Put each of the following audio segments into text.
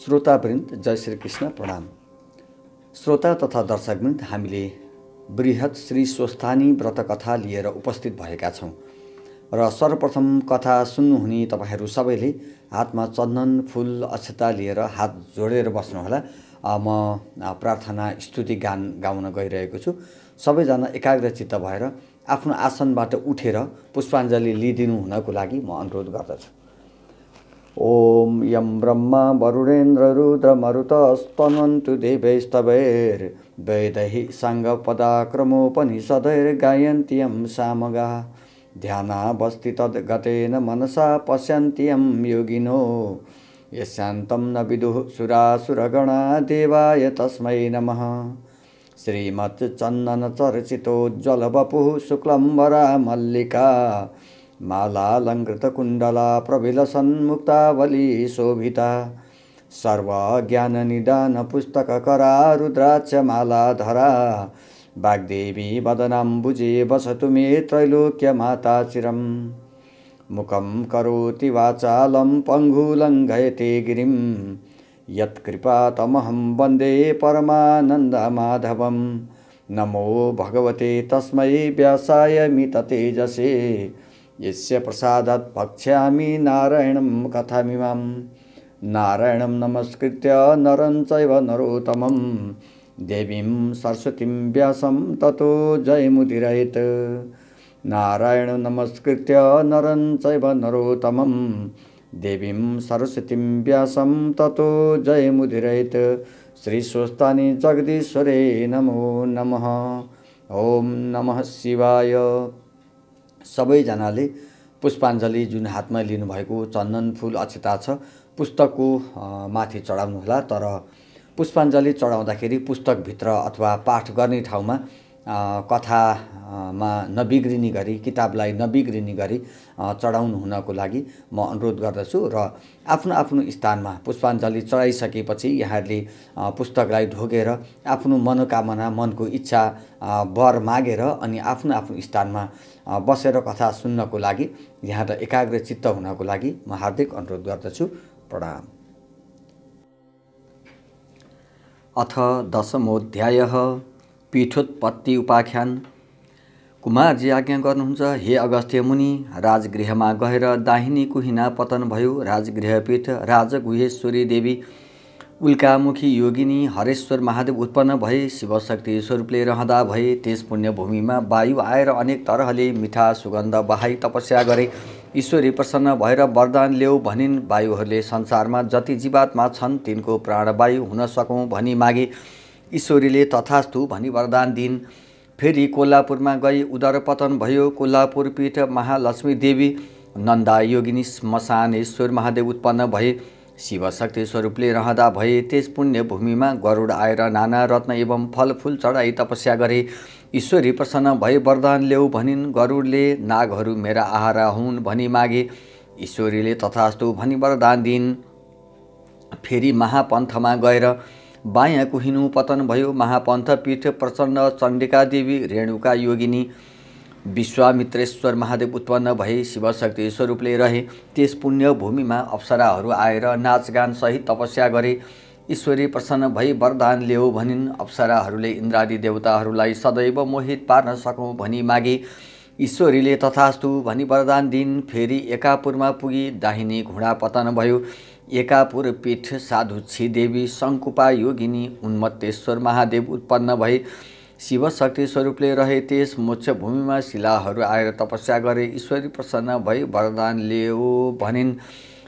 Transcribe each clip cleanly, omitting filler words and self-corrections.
श्रोतावृन्द जय श्री कृष्ण प्रणाम। श्रोता तथा दर्शकवृन्द, हामीले बृहत श्री स्वस्थानी व्रत कथा लिएर उपस्थित भएका छौँ र सर्वप्रथम कथा सुन्नुहुने तपाईहरू सबैले हातमा चन्दन फूल अक्षता लिएर हात जोडेर बस्नुहोला। म प्रार्थना स्तुति गान गाउन गइरहेको छु। सबैजना एकाग्रचित्त भएर आफ्नो आसनबाट उठेर पुष्पाञ्जली लिदिनु हुनको लागि म अनुरोध गर्दछु। ओम यं ब्रह्मा वरुणेन्द्र रुद्र मरुतस्तन्वन्तु देवैस्तवैर्वेदैः साङ्गपदाक्रमोपनिषदैर्गायन्ति यं सामगाः ध्यानावस्थितगतेन मनसा पश्यन्ति यं योगिनो यस्यान्तं न विदुः सुरासुरगणा देवाय तस्मै नमः। श्रीमच्चन्दनचर्चितोज्ज्वलवपुः शुक्लम्बरा मल्लिका मालालङ्कृतकुण्डला प्रविलसन्मुक्तावली शोभिता सर्वज्ञाननिदानपुस्तककरा रुद्राक्षमालाधरा वाग्देवी वदनाम्बुजे वसतु मे त्रैलोक्यमाता चिरम्। मुखं करोति वाचालं पङ्गुलङ्घयते गिरिं यत्कृपातमहं वन्दे परमानन्दमाधवम्। नमो भगवते तस्मै व्यासाय मिततेजसे यस्य प्रसादात् भक्ष्यामि नारायणं कथामिमाम्। नारायणं नमस्कृत्य नरं चैव नरोत्तमं देवीं सरस्वतीं व्यासं ततो जयमुदीरयेत्। नारायणं नमस्कृत्य नरं चैव नरोत्तमं देवीं सरस्वतीं व्यासं ततो जयमुदीरयेत्। श्री स्वस्थानी जगदीश्वरे नमो नमः। ओम नमः शिवाय। सबैजनाले पुष्पाञ्जली जुन हातमा लिनुभएको चन्दन फूल अक्षता छ पुस्तकको माथि चढाउनुहोला। तर पुष्पाञ्जली चढाउँदाखेरि पुस्तकभित्र अथवा पाठ गर्ने ठाउँमा कथामा नबिग्रिने गरी, किताबलाई नबिग्रिने गरी चढाउनु हुनको लागि म अनुरोध गर्दछु। र आफ्नो आफ्नो स्थानमा पुष्पाञ्जली चढाइसकेपछि यहाँहरूले पुस्तकलाई ढोगेर आफ्नो मनोकामना, मनको इच्छा वर मागेर अनि आफ्नो आफ्नो स्थानमा बसेर कथा सुन्नको लागि, यहाँ एकाग्रचित्त हुनको लागि म हार्दिक अनुरोध गर्दछु। प्रणाम। अथ दशमोऽध्यायः पीठोत्पत्ति उपाख्यान। कुमारजी आज्ञा गर्नुहुन्छ, हे अगस्त्य मुनि, राजगृहमा गएर दाहिनी कुहिना पतन भयो। राजगृहपीठ राजगुहेश्वरी देवी उल्कामुखी योगिनी हरेश्वर महादेव उत्पन्न भए। शिवशक्ति स्वरूपले रहँदा भए त्यस पुण्यभूमिमा वायु आएर अनेक तरहले मिठा सुगन्ध बहाई तपस्या गरे। ईश्वरी प्रसन्न भएर वरदान ल्याऊ भनिन्। वायुहरूले संसारमा जति जीवात्मा छन् तिनको प्राणवायु हुन सकौँ भनी मागे। ईश्वरीले तथास्तु भनी वरदान दिन्। फेरि कोल्हापुरमा गई उदरपतन भयो। कोल्हापुर पीठ महालक्ष्मी देवी नन्दा योगिनी श्मशानेश्वर महादेव उत्पन्न भए। शिवशक्ति स्वरूपले रहँदा भए त्यस पुण्य भूमिमा गरुड आएर नाना रत्न एवं फलफूल चढाई तपस्या गरे। ईश्वरी प्रसन्न भए वरदान ल्याऊ भनिन्। गरुडले नागहरू मेरा आहारा हुन् भनी मागे। ईश्वरीले तथास्तु भनी वरदान दिन्। फेरि महापन्थमा गएर बायाँ कुहिनु पतन भयो। महापन्थ पीठ प्रचण्ड चण्डिका देवी रेणुका योगिनी विश्वामित्रेश्वर महादेव उत्पन्न भए। शिवशक्ति स्वरूपले रहे त्यस पुण्य भूमिमा अप्सराहरू आएर नाचगान सहित तपस्या गरे। ईश्वरी प्रसन्न भई वरदान ल्याऊ भनिन्। अप्सराहरूले इन्द्रादि देवताहरूलाई सदैव मोहित पार्न सकौँ भनी मागे। ईश्वरीले तथास्तु भनी वरदान दिन्। फेरि एकापुरमा पुगी दाहिनी घुँडा पतन भयो। एकापुर पीठ साधुक्षी देवी शङ्कुपा योगिनी उन्मत्तेश्वर महादेव उत्पन्न भए। शिवशक्ति स्वरूपले रहे त्यस मोक्ष भूमिमा शिलाहरू आएर तपस्या गरे। ईश्वरी प्रसन्न भई वरदान ल्याऊ भनिन्।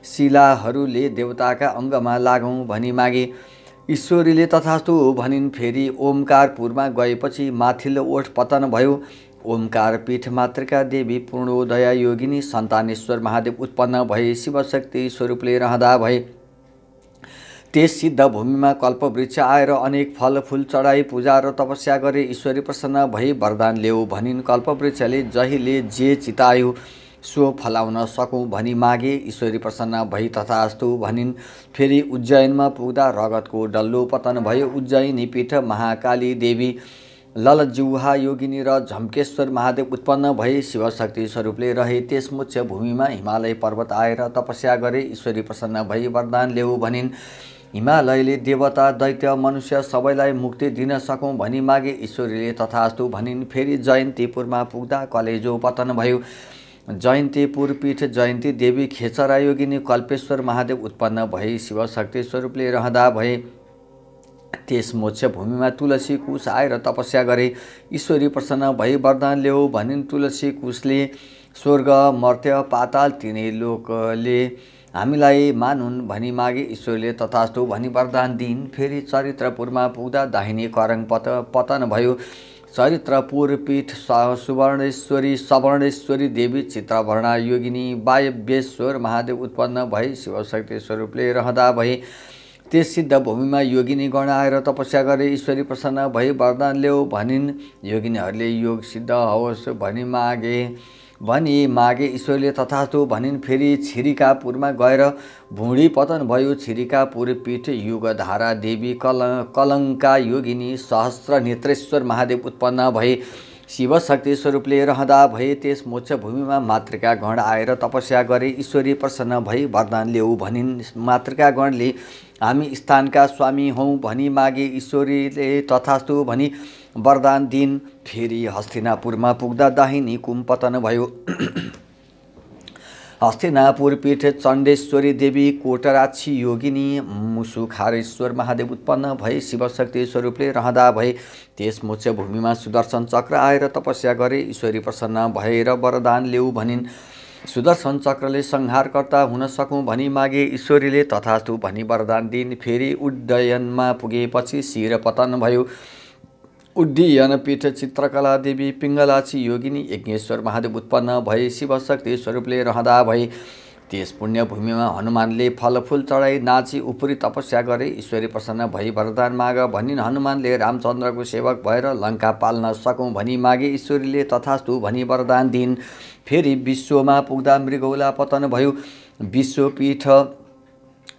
शिलाहरूले देवताका अङ्गमा लागौँ भनी मागे। ईश्वरीले तथास्तु भनिन्। फेरि ओमकारपुरमा गएपछि माथिल्लो ओठ पतन भयो। ओमकार पीठ मातृका देवी पूर्णोदया योगिनी सन्तानेश्वर महादेव उत्पन्न भए। शिवशक्ति स्वरूपले रहँदा भए त्यस सिद्ध भूमिमा कल्पवृक्ष आएर अनेक फलफूल चढाई पूजा र तपस्या गरे। ईश्वरी प्रसन्न भई वरदान ल्याऊ भनिन्। कल्पवृक्षले जहिले जे चितायो सो फलाउन सकौँ भनी मागे। ईश्वरी प्रसन्न भई तथास्तु भनिन्। फेरि उज्जैनमा पुग्दा रगतको डल्लो पतन भयो। उज्जैनी पीठ महाकाली देवी ललजिह्वा योगिनी र झम्केश्वर महादेव उत्पन्न भए। शिवशक्ति स्वरूपले रहे त्यस मोक्ष भूमिमा हिमालय पर्वत आएर तपस्या गरे। ईश्वरी प्रसन्न भई वरदान ल्याऊ भनिन्। हिमालयले देवता दैत्य मनुष्य सबैलाई मुक्ति दिन सकौँ भनी मागे ईश्वरीले तथास्तु भनिन्। फेरि जयन्तीपुरमा पुग्दा कलेजो पतन भयो। जयन्तीपुर पीठ जयन्ती देवी खेचरा योगिनी कल्पेश्वर महादेव उत्पन्न भई शिवशक्ति स्वरूपले रहँदा भए। त्यस मोक्ष भूमिमा तुलसी कुश आएर तपस्या गरे। ईश्वरी प्रसन्न भई वरदान ल्याऊ भनिन्। तुलसी कुशले स्वर्ग मर्त्य पाताल तीनै लोकले हामीलाई मानुन् भनी मागे ईश्वरले तथास्तु भनी वरदान दिइन्। फेरि चरित्रपुरमा पुग्दा दाहिने करङ पतन भयो। चरित्रपुर पीठ सुवर्णेश्वरी सवर्णेश्वरी देवी चित्रवर्णा योगिनी वायव्येश्वर महादेव उत्पन्न भई शिवशक्ति स्वरूपले रहँदा भए। त्यस सिद्ध भूमिमा योगिनी गण आएर तपस्या गरे। ईश्वरी प्रसन्न भई वरदान ल्याऊ भनिन्। योगिनीहरूले योग सिद्ध होस् भनी मागे ईश्वरले तथास्तु भनिन्। फेरि छिरिकापुरमा गएर भुँडी पतन भयो। छिरिकापुर पीठ युगधारा देवी कलङ्का योगिनी सहस्र नेत्रेश्वर महादेव उत्पन्न भए। शिवशक्ति स्वरूपले रहँदा भए। त्यस मोक्ष भूमिमा मातृका गण आएर तपस्या गरे। ईश्वरी प्रसन्न भई वरदान ल्याऊ भनिन्। मातृका गणले हामी स्थानका स्वामी हौँ भनी मागे ईश्वरीले तथास्तु भनी वरदान दिइन्। फेरि हस्तिनापुरमा पुग्दा दाहिनी कुम पतन भयो। हस्तिनापुर पीठ चण्डेश्वरी देवी कोटराक्षी योगिनी मुसुखारेश्वर महादेव उत्पन्न भए शिवशक्ति स्वरूपले रहँदा भए। त्यस मोक्ष भूमिमा सुदर्शन चक्र आएर तपस्या गरे। ईश्वरी प्रसन्न भएर वरदान ल्याऊ भनिन्। सुदर्शन चक्रले संहारकर्ता हुन सकौँ भनी मागे ईश्वरीले तथास्तु भनी वरदान दिइन्। फेरि उड्डयनमा पुगेपछि शिर पतन भयो। उड्डयन पीठ चित्रकला देवी पिङ्गलाक्षी योगिनी यज्ञेश्वर महादेव उत्पन्न भए शिवशक्ति स्वरूपले रहँदा भए। त्यस पुण्य भूमिमा हनुमानले फलफुल चढाई नाची उपरी तपस्या गरे। ईश्वरी प्रसन्न भई वरदान माग भनिन्। हनुमानले रामचन्द्रको सेवक भएर लङ्का पाल्न सकौँ भनी मागे ईश्वरीले तथास्तु भनी वरदान दिइन्। फेरि विश्वमा पुग्दा मृगौला पतन भयो। विश्वपीठ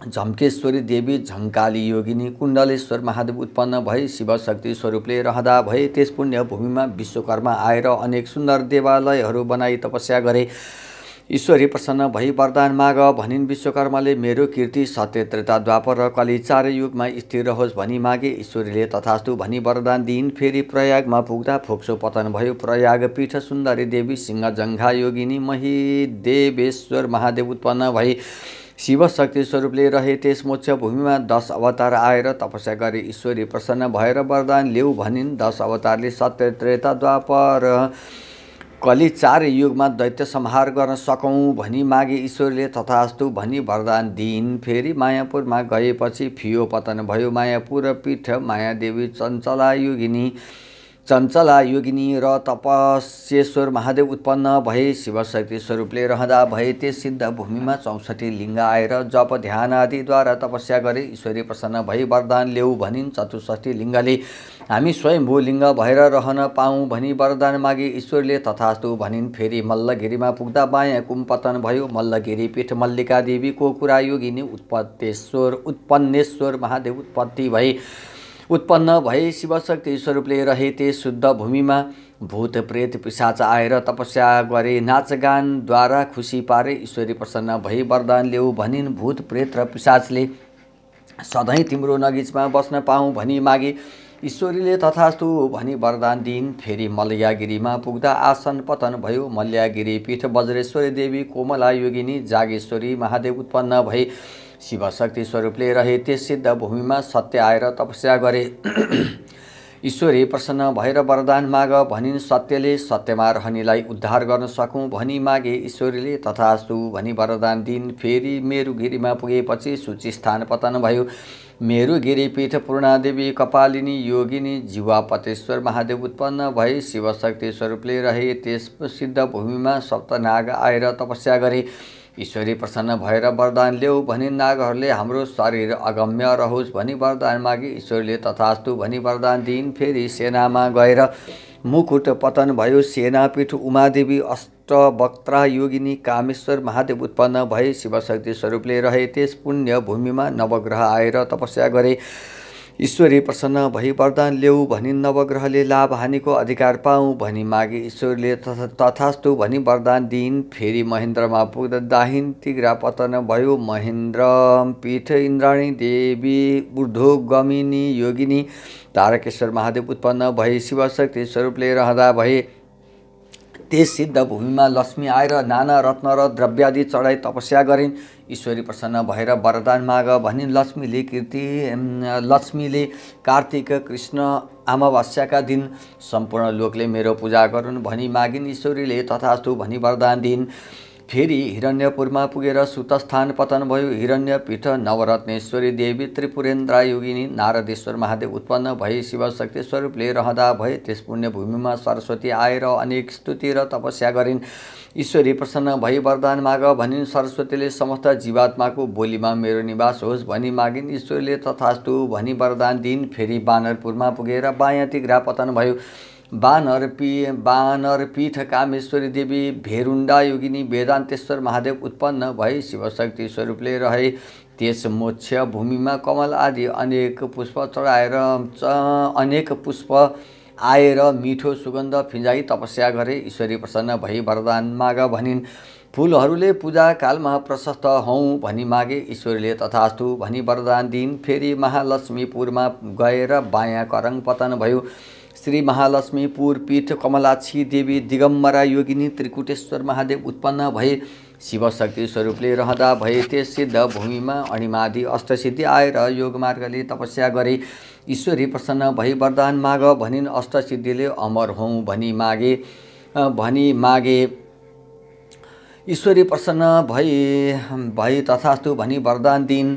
झम्केश्वरी देवी झङ्काली योगिनी कुण्डलेश्वर महादेव उत्पन्न भई शिवशक्ति स्वरूपले रहँदा भए। त्यस पुण्य भूमिमा विश्वकर्मा आएर अनेक सुन्दर देवालयहरू बनाई तपस्या गरे। ईश्वरी प्रसन्न भई वरदान माग भनिन्। विश्वकर्माले मेरो कीर्ति सत्य त्रेता द्वापर र कली चारै युगमा स्थिर रहोस् भनी मागे ईश्वरीले तथास्तु भनी वरदान दिइन्। फेरि प्रयागमा पुग्दा फोक्सो पतन भयो। प्रयाग पीठ सुन्दरी देवी सिंहजङ्घा योगिनी महिदेवेश्वर महादेव उत्पन्न भई शिवशक्ति स्वरूपले रहे। त्यस मोक्ष भूमिमा 10 अवतार आएर तपस्या गरे। ईश्वरी प्रसन्न भएर वरदान ल्याऊ भनिन्। 10 अवतारले सत्य त्रेता द्वापर कली चारै युगमा दैत्य संहार गर्न सकौँ भनी मागे ईश्वरले तथास्तु भनी वरदान दिइन्। फेरि मायापुरमा गएपछि फियो पतन भयो। मायापुर पीठ मायादेवी चञ्चला योगिनी र तपस्येश्वर महादेव उत्पन्न भए शिवशक्ति स्वरूपले रहँदा भए। त्यस सिद्ध भूमिमा 64 लिङ्ग आएर जप ध्यान आदिद्वारा तपस्या गरे। ईश्वरी प्रसन्न भई वरदान ल्याऊ भनिन्। 64 लिङ्गले हामी स्वयम्भू लिङ्ग भएर रहन पाऊँ भनी वरदान मागे ईश्वरले तथास्तु भनिन्। फेरि मल्लगिरीमा पुग्दा बायाँ कुम पतन भयो। मल्लगिरी पीठ मल्लिका देवी कोकुरा योगिनी उत्पन्नेश्वर महादेव उत्पन्न भए शिवशक्ति स्वरूपले रहे। त्यस शुद्ध भूमिमा भूत प्रेत पिशाच आएर तपस्या गरे। नाचगानद्वारा खुसी पारे। ईश्वरी प्रसन्न भई वरदान ल्याऊ भनिन्। भूत प्रेत र पिशाचले सधैँ तिम्रो नगिचमा बस्न पाऊँ भनी मागे ईश्वरीले तथास्तु भनी वरदान दिइन्। फेरि मल्लयागिरीमा पुग्दा आसन पतन भयो। मल्लयागिरी पीठ वज्रेश्वरी देवी कोमला योगिनी जागेश्वरी महादेव उत्पन्न भए शिवशक्ति स्वरूपले रहे। त्यस सिद्ध भूमिमा सत्य आएर तपस्या गरे। ईश्वरी प्रसन्न भएर वरदान माग भनिन्। सत्यले सत्यमा रहनेलाई उद्धार गर्न सकौँ भनी मागे ईश्वरीले तथास्तु भनी वरदान दिइन्। फेरि मेरुगिरीमा पुगेपछि सूचिस्थान पतन भयो। मेरुगिरी पीठ पूर्णादेवी कपालिनी योगिनी जीवापतेश्वर महादेव उत्पन्न भए शिवशक्ति स्वरूपले रहे। त्यस सिद्ध भूमिमा सप्तनाग आएर तपस्या गरे। ईश्वरी प्रसन्न भएर वरदान ल्याऊ भनिन्। नागहरूले हाम्रो शरीर अगम्य रहोस् भनी वरदान मागे ईश्वरले तथास्तु भनी वरदान दिइन्। फेरि सेनामा गएर मुकुट पतन भयो। सेनापीठ उमादेवी अष्टवक्त्रा योगिनी कामेश्वर महादेव उत्पन्न भए शिवशक्ति स्वरूपले रहे। त्यस पुण्य भूमिमा नवग्रह आएर तपस्या गरे। ईश्वरी प्रसन्न भई वरदान ल्याऊ भनी नवग्रहले लाभ हानिको अधिकार पाऊँ भनी मागे ईश्वरले तथास्तु भनी वरदान दिइन्। फेरि महेन्द्रमा पुग्दा दाहिन तिग्रा पतन भयो। महेन्द्र पीठ इन्द्राणी देवी ऊर्ध्वगमिनी योगिनी तारकेश्वर महादेव उत्पन्न भए। शिवशक्ति स्वरूपले रहँदा भए त्यस सिद्ध भूमिमा लक्ष्मी आएर नाना रत्न र द्रव्यादि चढाई तपस्या गरिन्। ईश्वरी प्रसन्न भएर वरदान माग भनिन्। लक्ष्मीले कार्तिक कृष्ण अमावास्याका दिन सम्पूर्ण लोकले मेरो पूजा गरून् भनी मागिन्। ईश्वरीले तथास्तु भनी वरदान दिइन्। फेरि हिरण्यपुरमा पुगेर सुतस्थान पतन भयो। हिरण्यपीठ नवरत्नेश्वरी देवी त्रिपुरेन्द्र योगिनी नारदेश्वर महादेव उत्पन्न भए। शिवशक्ति स्वरूपले रहँदा भए त्यस पुण्यभूमिमा सरस्वती आएर अनेक स्तुति र तपस्या गरिन्। ईश्वरी प्रसन्न भई वरदान माग भनिन्। सरस्वतीले समस्त जीवात्माको बोलीमा मेरो निवास होस् भनी मागिन्। ईश्वरले तथास्तु भनी वरदान दिइन्। फेरि बानरपुरमा पुगेर बायाँ तिग्रा पतन भयो। बानरपीठ कामेश्वरी देवी भेरुण्डा योगिनी वेदान्तेश्वर महादेव उत्पन्न भए। शिवशक्ति स्वरूपले रहे त्यस मोक्ष भूमिमा कमल आदि अनेक पुष्प आएर मिठो सुगन्ध फिंजाई तपस्या गरे। ईश्वरी प्रसन्न भई वरदान माग भनिन्। फूलहरूले पूजा कालमा प्रशस्त हौँ भनी मागे। ईश्वरले तथास्तु भनी वरदान दिइन्। फेरि महालक्ष्मीपुरमा गएर बायाँ करङ पतन भयो। श्री महालक्ष्मीपुर पीठ कमलाक्षी देवी दिगम्बरा योगिनी त्रिकुटेश्वर महादेव उत्पन्न भए। शिवशक्ति स्वरूपले रहँदा भए त्यस सिद्ध भूमिमा अणिमादि अष्टसिद्धि आएर योगमार्गले तपस्या गरे। ईश्वरी प्रसन्न भई वरदान माग भनिन्। अष्टसिद्धिले अमर हौँ भनी मागे। ईश्वरी प्रसन्न भई तथास्तु भनी वरदान दिइन्।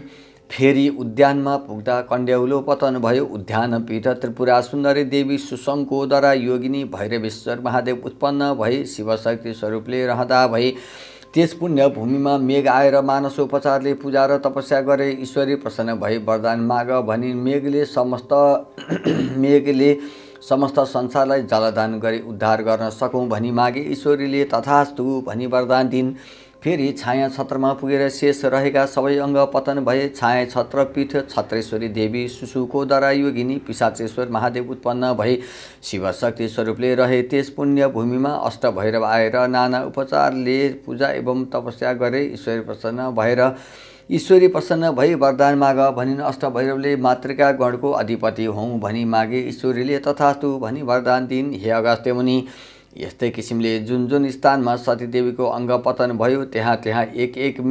फेरि उद्यानमा पुग्दा कण्ड्याउलो पतन भयो। उद्यानपीठ त्रिपुरा सुन्दरी देवी सुशङ्कोदरा योगिनी भैरवेश्वर महादेव उत्पन्न भए। शिवशक्ति स्वरूपले रहँदा भए त्यस पुण्य भूमिमा मेघ आएर मानसोपचारले पूजा र तपस्या गरे। ईश्वरी प्रसन्न भई वरदान माग भनिन्। मेघले समस्त संसारलाई जलदान गरी उद्धार गर्न सकौँ भनी मागे। ईश्वरीले तथास्तु भनी वरदान दिइन्। फेरि छाया छत्रमा पुगेर शेष रहेका सबै अङ्ग पतन भए। छाया छत्र पीठ छत्रेश्वरी देवी सुशुकोदरा योगिनी पिशाचेश्वर महादेव उत्पन्न भए। शिवशक्ति स्वरूपले रहे त्यस पुण्य भूमिमा अष्टभैरव आएर नाना उपचारले पूजा एवं तपस्या गरे। ईश्वरी प्रसन्न भई वरदान माग भनिन्। अष्टभैरवले मातृका गणको अधिपति हौँ भनी मागे। ईश्वरीले तथास्तु भनी वरदान दिइन्। हे अगस्त्य मुनि, यस्तै किसिमले जुन स्थानमा सतीदेवीको अङ्ग पतन भयो त्यहाँ एक एक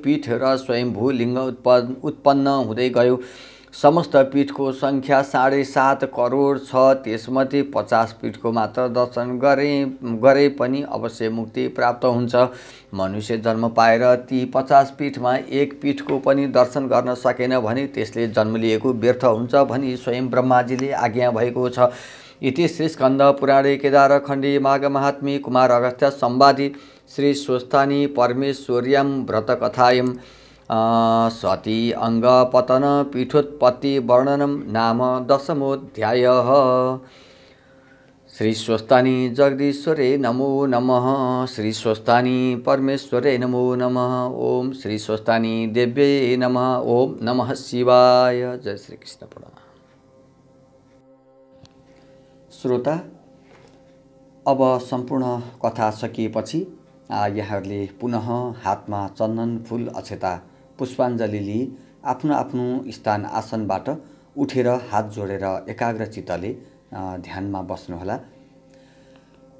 पीठ र स्वयम्भू लिङ्ग उत्पन्न हुँदै गयो। समस्त पीठको सङ्ख्या 7.5 करोड छ। त्यसमध्ये 50 पीठको मात्र दर्शन गरे पनि अवश्य मुक्ति प्राप्त हुन्छ। मनुष्य जन्म पाएर ती 50 पीठमा एक पीठको पनि दर्शन गर्न सकेन भने त्यसले जन्म लिएको व्यर्थ हुन्छ भनी स्वयं ब्रह्माजीले आज्ञा भएको छ। इति श्री स्कन्द पुराणे केदारखण्डे माघ महात्म्ये कुमार अगस्त्य संवादे श्री स्वस्थानी परमेश्वर्यां व्रतकथायां सती अंग पतन पीठोत्पत्ति वर्णनम नाम 10मोऽध्यायः। श्री स्वस्थानी जगदीश्वरे नमो नमः। श्री स्वस्थानी परमेश्वरे नमो नमः। ओम श्री स्वस्थानी देव्यै नमः। ओम नमः शिवाय। जय श्री कृष्ण। प्रणाम। श्रोता, अब सम्पूर्ण कथा सकिएपछि यहाँहरूले पुनः हातमा चन्दन फूल अक्षता पुष्पाञ्जली लिई आफ्नो आफ्नो स्थान आसनबाट उठेर हात जोडेर एकाग्रचित्तले ध्यानमा बस्नुहोला।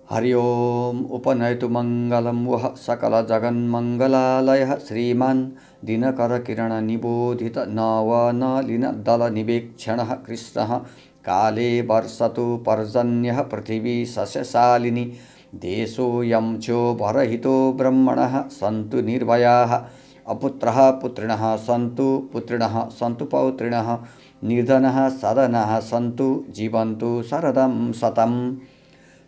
हरि ओम। उपनयतु मङ्गलं वः सकल जगन्मङ्गलालयः श्रीमान् दिनकर किरण निबोधित नवनलिन दल निवेक्षणः कृष्णः काले वर्षतु पर्जन्यः पृथिवी सस्यशालिनी देशोऽयं चोभरहितो ब्रह्मणः सन्तु निर्भयाः अपुत्रः पुत्रिणः सन्तु पुत्रिणः सन्तु पौत्रिणः निर्धनः सदनः सन्तु जीवन्तु शरदं शतम्।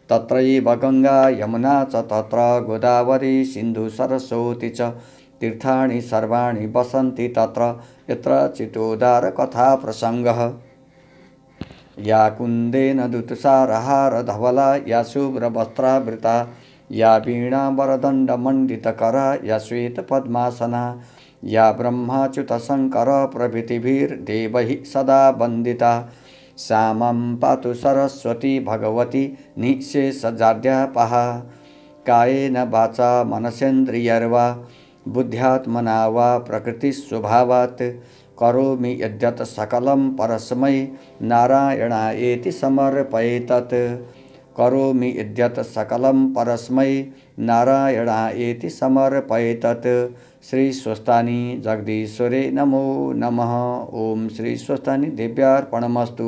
तत्रैव गंगा यमुना च तत्र गोदावरी सिन्धु सरस्वती च तीर्थानि सर्वाणि वसन्ति तत्र यत्र चितोदार कथा प्रसंगः। या कुन्देन दुतुषारहार धवला या शुभ्रवस्त्रावृता या वीणावरदण्डमण्डितकरा या श्वेतपद्मासना या ब्रह्माच्युतशङ्कर प्रभृतिभिर्देवैः सदा वन्दिता सा मां पातु सरस्वती भगवती निःशेषजाड्यापहा कायेन वाचा मनसेन्द्रियर्वा बुद्ध्यात्मना वा प्रकृतिस्वभावात् करोमि यद्यत् सकलं परस्मै नारायणायेति समर्पयेतत् करोमि यद्यत् सकलं परस्मै नारायणायेति समर्पयेतत् श्री स्वस्तानी जगदीश्वरे नमो नमः। ओम श्री स्वस्तानी देव्यार्पणमस्तु।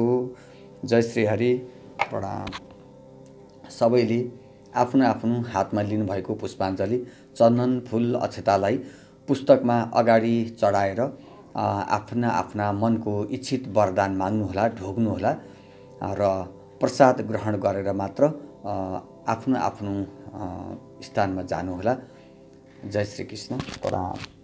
जय श्री हरि। प्रणाम। सबैले आफ्नो आफ्नो हातमा लिनुभएको पुष्पाञ्जली चन्दन फूल अक्षतालाई पुस्तकमा अगाडि चढाएर आफ्ना आफ्ना मनको इच्छित वरदान माग्नुहोला, ढोग्नुहोला र प्रसाद ग्रहण गरेर मात्र आफ्नो आफ्नो स्थानमा जानुहोला। जय श्री कृष्ण। प्रणाम।